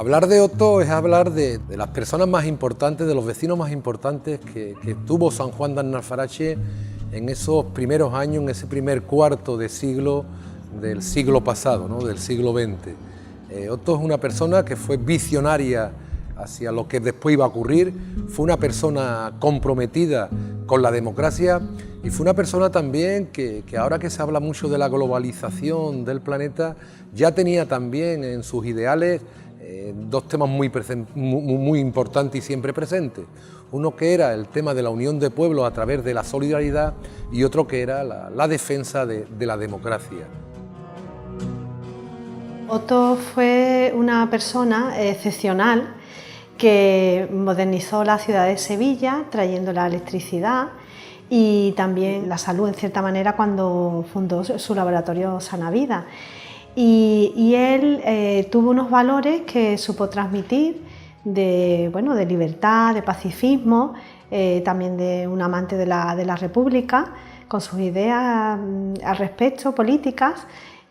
Hablar de Otto es hablar de las personas más importantes, de los vecinos más importantes que tuvo San Juan de Alnafarache en esos primeros años, en ese primer cuarto de siglo del siglo pasado, ¿no? Del siglo XX. Otto es una persona que fue visionaria hacia lo que después iba a ocurrir, fue una persona comprometida con la democracia y fue una persona también que ahora que se habla mucho de la globalización del planeta, ya tenía también en sus ideales dos temas muy importantes y siempre presentes. Uno que era el tema de la unión de pueblos a través de la solidaridad y otro que era la defensa de la democracia. Otto fue una persona excepcional que modernizó la ciudad de Sevilla trayendo la electricidad y también la salud en cierta manera cuando fundó su laboratorio Sanavida. Y él tuvo unos valores que supo transmitir de libertad, de pacifismo, también de un amante de la República, con sus ideas al respecto, políticas,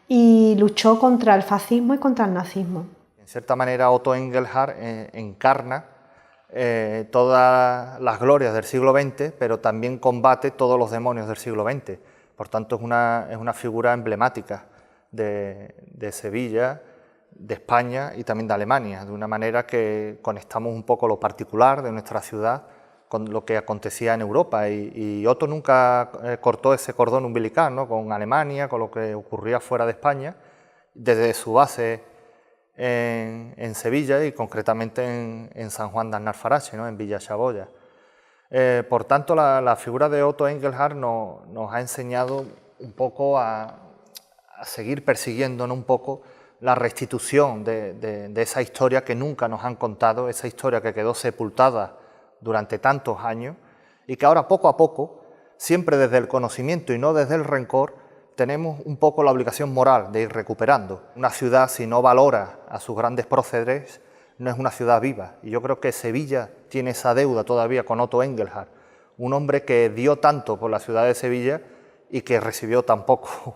y luchó contra el fascismo y contra el nazismo. En cierta manera, Otto Engelhard encarna todas las glorias del siglo XX, pero también combate todos los demonios del siglo XX. Por tanto, es una figura emblemática de Sevilla, de España y también de Alemania, de una manera que conectamos un poco lo particular de nuestra ciudad con lo que acontecía en Europa, y Otto nunca cortó ese cordón umbilical, ¿no?, con Alemania, con lo que ocurría fuera de España, desde su base en Sevilla y concretamente en San Juan de Alnafarache, ¿no?, en Villa Saboya. Por tanto, la figura de Otto Engelhard nos ha enseñado un poco a seguir persiguiendo, ¿no?, un poco la restitución de esa historia que nunca nos han contado, esa historia que quedó sepultada durante tantos años y que ahora poco a poco, siempre desde el conocimiento y no desde el rencor, tenemos un poco la obligación moral de ir recuperando. Una ciudad, si no valora a sus grandes próceres, no es una ciudad viva, y yo creo que Sevilla tiene esa deuda todavía con Otto Engelhard, un hombre que dio tanto por la ciudad de Sevilla y que recibió tan poco.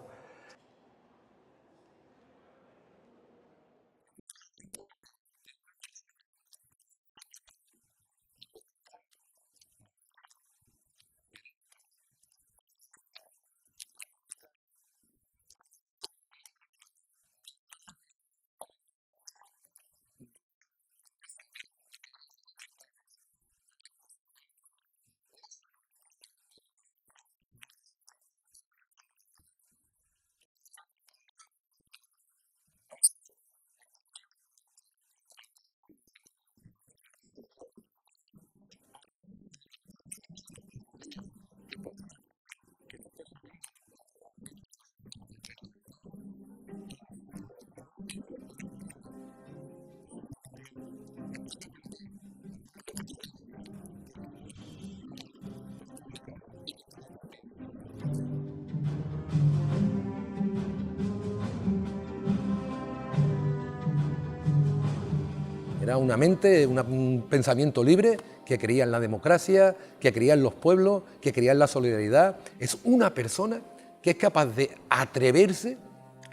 Era una mente, un pensamiento libre que creía en la democracia, que creía en los pueblos, que creía en la solidaridad. Es una persona que es capaz de atreverse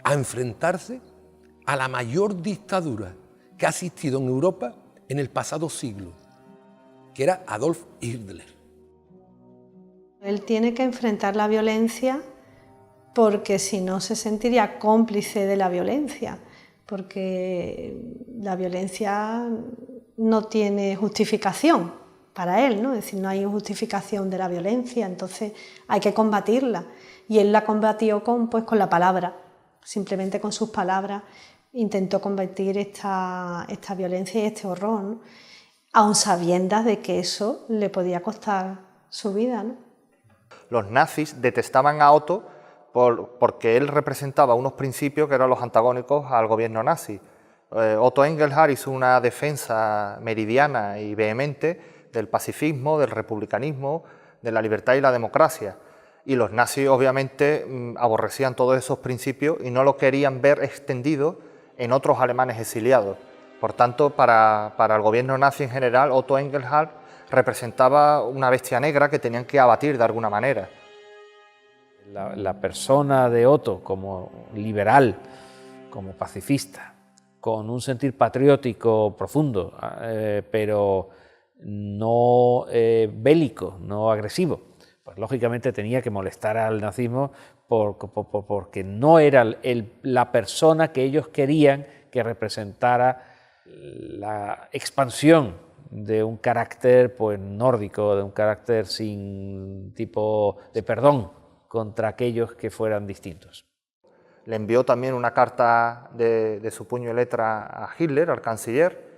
a enfrentarse a la mayor dictadura que ha existido en Europa en el pasado siglo, que era Adolf Hitler. Él tiene que enfrentar la violencia porque si no se sentiría cómplice de la violencia, porque la violencia no tiene justificación para él, ¿no? Es decir, no hay justificación de la violencia, entonces hay que combatirla. Y él la combatió con la palabra, simplemente con sus palabras intentó combatir esta violencia y este horror, ¿no?, aun sabiendas de que eso le podía costar su vida, ¿no? Los nazis detestaban a Otto porque él representaba unos principios que eran los antagónicos al gobierno nazi. Otto Engelhard hizo una defensa meridiana y vehemente del pacifismo, del republicanismo, de la libertad y la democracia. Y los nazis obviamente aborrecían todos esos principios y no lo querían ver extendido en otros alemanes exiliados. Por tanto, para el gobierno nazi en general, Otto Engelhard representaba una bestia negra que tenían que abatir de alguna manera. La persona de Otto como liberal, como pacifista, con un sentir patriótico profundo, pero no bélico, no agresivo. Pues lógicamente tenía que molestar al nazismo porque no era la persona que ellos querían que representara la expansión de un carácter pues nórdico, de un carácter sin tipo de perdón contra aquellos que fueran distintos. Le envió también una carta de su puño y letra a Hitler, al canciller,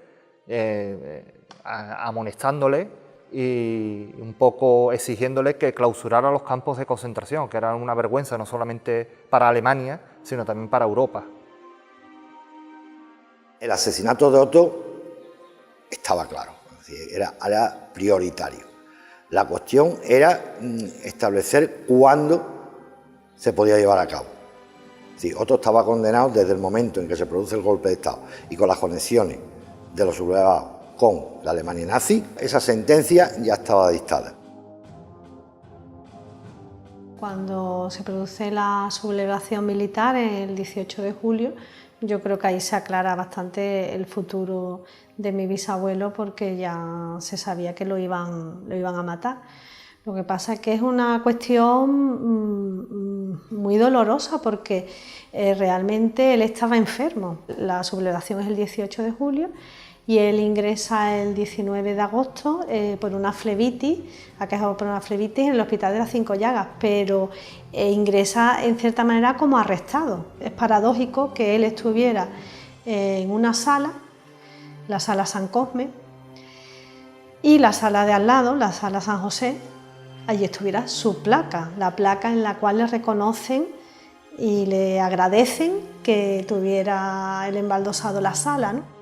amonestándole y un poco exigiéndole que clausurara los campos de concentración, que eran una vergüenza no solamente para Alemania, sino también para Europa. El asesinato de Otto estaba claro, era prioritario. La cuestión era establecer cuándo se podía llevar a cabo. Otto estaba condenado desde el momento en que se produce el golpe de Estado y con las conexiones de los sublevados con la Alemania nazi, esa sentencia ya estaba dictada. Cuando se produce la sublevación militar el 18 de julio, yo creo que ahí se aclara bastante el futuro de mi bisabuelo porque ya se sabía que lo iban a matar. Lo que pasa es que es una cuestión muy dolorosa porque realmente él estaba enfermo. La sublevación es el 18 de julio y él ingresa el 19 de agosto por una flebitis, aquejado por una flebitis en el hospital de las Cinco Llagas, pero ingresa en cierta manera como arrestado. Es paradójico que él estuviera en una sala, la sala San Cosme, y la sala de al lado, la sala San José, allí estuviera su placa, la placa en la cual le reconocen y le agradecen que tuviera el embaldosado la sala, ¿no?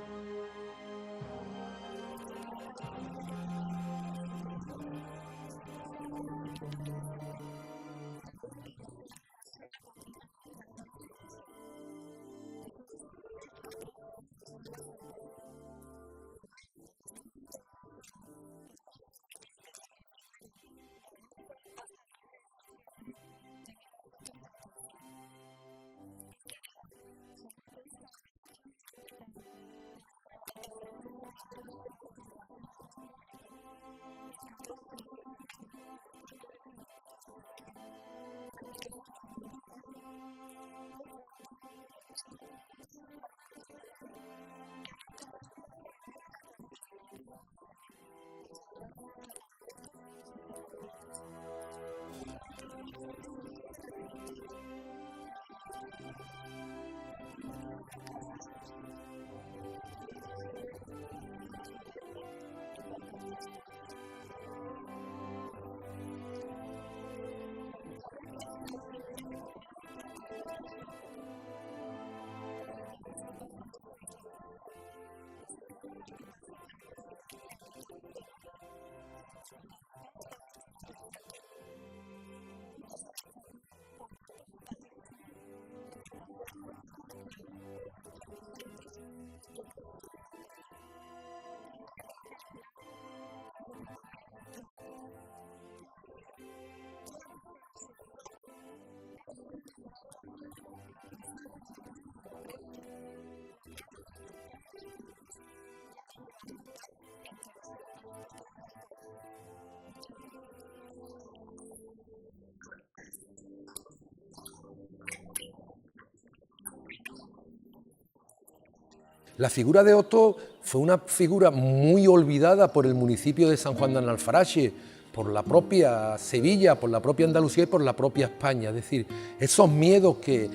La figura de Otto fue una figura muy olvidada por el municipio de San Juan de Alfarache, por la propia Sevilla, por la propia Andalucía y por la propia España. Es decir, esos miedos que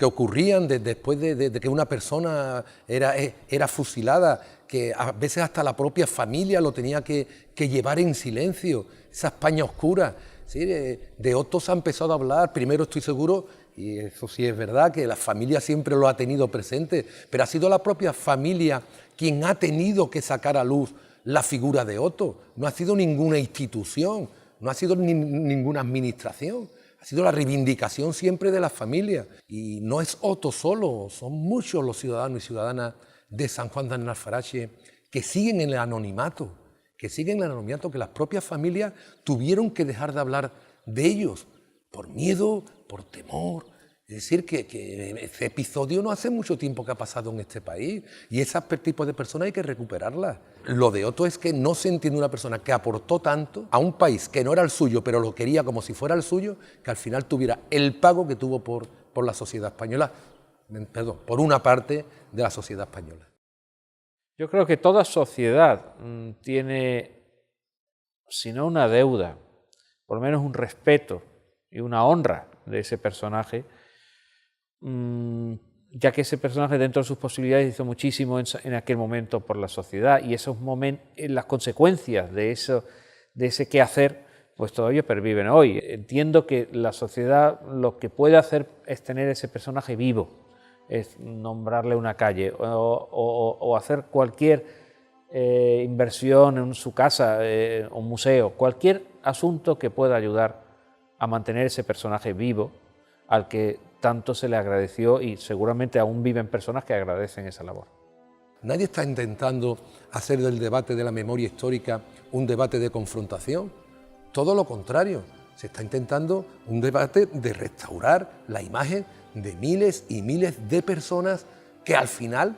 ocurrían después de que una persona era fusilada, que a veces hasta la propia familia lo tenía que llevar en silencio, esa España oscura. ¿Sí? De Otto se ha empezado a hablar, primero estoy seguro, y eso sí es verdad, que la familia siempre lo ha tenido presente, pero ha sido la propia familia quien ha tenido que sacar a luz la figura de Otto. No ha sido ninguna institución, no ha sido ninguna administración, ha sido la reivindicación siempre de la familia. Y no es Otto solo, son muchos los ciudadanos y ciudadanas de San Juan de Alfarache que siguen en el anonimato, que las propias familias tuvieron que dejar de hablar de ellos por miedo, por temor, Es decir, que ese episodio no hace mucho tiempo que ha pasado en este país y ese tipo de personas hay que recuperarlas. Lo de Otto es que no se entiende una persona que aportó tanto a un país que no era el suyo, pero lo quería como si fuera el suyo, que al final tuviera el pago que tuvo por la sociedad española, perdón, por una parte de la sociedad española. Yo creo que toda sociedad tiene, si no una deuda, por lo menos un respeto y una honra de ese personaje, ya que ese personaje dentro de sus posibilidades hizo muchísimo en aquel momento por la sociedad, y esos momentos, las consecuencias de ese quehacer, pues todavía perviven hoy. Entiendo que la sociedad lo que puede hacer es tener ese personaje vivo, es nombrarle una calle o hacer cualquier inversión en su casa, un museo, cualquier asunto que pueda ayudar a mantener ese personaje vivo al que tanto se le agradeció, y seguramente aún viven personas que agradecen esa labor. Nadie está intentando hacer del debate de la memoria histórica un debate de confrontación, todo lo contrario, se está intentando un debate de restaurar la imagen de miles y miles de personas que al final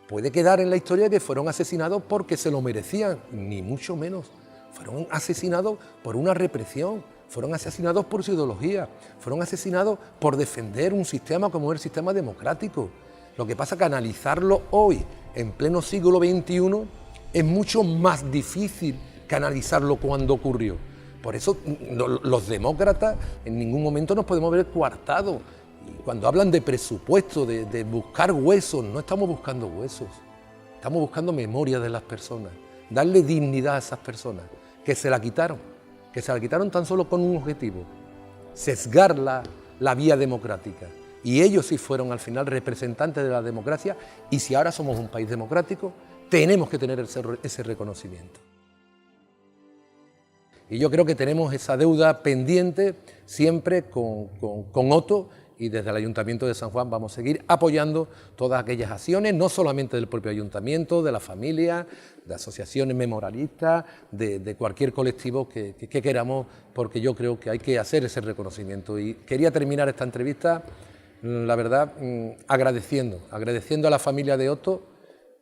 puede quedar en la historia que fueron asesinados porque se lo merecían, ni mucho menos, fueron asesinados por una represión, fueron asesinados por su ideología, fueron asesinados por defender un sistema como el sistema democrático. Lo que pasa es que analizarlo hoy, en pleno siglo XXI, es mucho más difícil que analizarlo cuando ocurrió. Por eso los demócratas en ningún momento nos podemos ver coartados. Y cuando hablan de presupuesto, de buscar huesos, no estamos buscando huesos, estamos buscando memoria de las personas, darle dignidad a esas personas que se la quitaron tan solo con un objetivo: sesgar la vía democrática. Y ellos sí fueron al final representantes de la democracia, y si ahora somos un país democrático, tenemos que tener ese reconocimiento. Y yo creo que tenemos esa deuda pendiente siempre con Otto, y desde el Ayuntamiento de San Juan vamos a seguir apoyando todas aquellas acciones, no solamente del propio Ayuntamiento, de la familia, de asociaciones memorialistas, de cualquier colectivo que queramos, porque yo creo que hay que hacer ese reconocimiento. Y quería terminar esta entrevista, la verdad, agradeciendo a la familia de Otto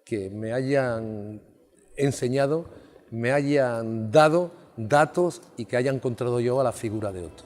que me hayan enseñado, me hayan dado datos y que haya encontrado yo a la figura de Otto.